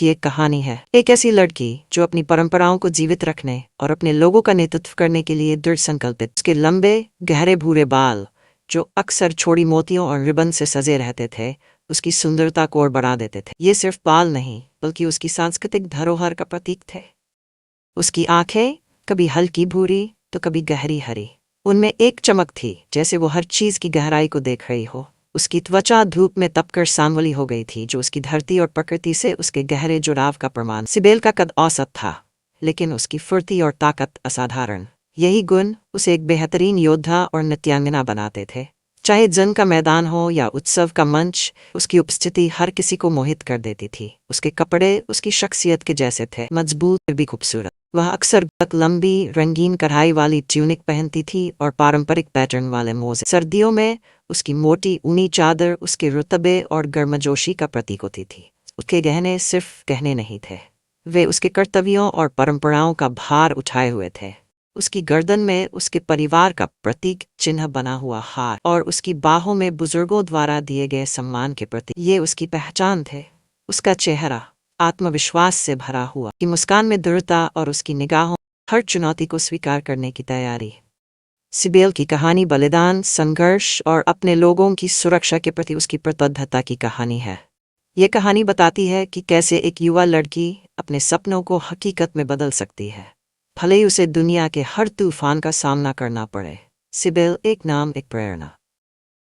की एक कहानी है। एक ऐसी लड़की जो अपनी परंपराओं को जीवित रखने और अपने लोगों का नेतृत्व करने के लिए दृढ़ संकल्पित। उसके लंबे गहरे भूरे बाल जो अक्सर छोटी मोतियों और रिबन से सजे रहते थे उसकी सुंदरता को और बढ़ा देते थे। ये सिर्फ बाल नहीं बल्कि उसकी सांस्कृतिक धरोहर का प्रतीक थे। उसकी आंखें कभी हल्की भूरी तो कभी गहरी हरी, उनमें एक चमक थी जैसे वो हर चीज की गहराई को देख रही हो। उसकी त्वचा धूप में तपकर सांवली हो गई थी जो उसकी धरती और प्रकृति से उसके गहरे जुड़ाव का प्रमाण। सिबेल का कद औसत था लेकिन उसकी फुर्ती और ताकत असाधारण। यही गुण उसे एक बेहतरीन योद्धा और नृत्यांगना बनाते थे। चाहे जंग का मैदान हो या उत्सव का मंच, उसकी उपस्थिति हर किसी को मोहित कर देती थी। उसके कपड़े उसकी शख्सियत के जैसे थे, मजबूत फिर भी खूबसूरत। वह अक्सर लंबी रंगीन कढ़ाई वाली ट्यूनिक पहनती थी और पारंपरिक पैटर्न वाले मोजे। सर्दियों में उसकी मोटी ऊनी चादर उसके रुतबे और गर्मजोशी का प्रतीक होती थी। उसके गहने सिर्फ गहने नहीं थे, वे उसके कर्तव्यों और परंपराओं का भार उठाए हुए थे। उसकी गर्दन में उसके परिवार का प्रतीक चिन्ह बना हुआ हार और उसकी बाहों में बुजुर्गों द्वारा दिए गए सम्मान के प्रति ये उसकी पहचान थे। उसका चेहरा आत्मविश्वास से भरा हुआ कि मुस्कान में दृढ़ता और उसकी निगाहों हर चुनौती को स्वीकार करने की तैयारी। सिबेल की कहानी बलिदान, संघर्ष और अपने लोगों की सुरक्षा के प्रति उसकी प्रतिबद्धता की कहानी है। ये कहानी बताती है कि कैसे एक युवा लड़की अपने सपनों को हकीकत में बदल सकती है, भले ही उसे दुनिया के हर तूफान का सामना करना पड़े। सिबेल एक नाम, एक प्रेरणा।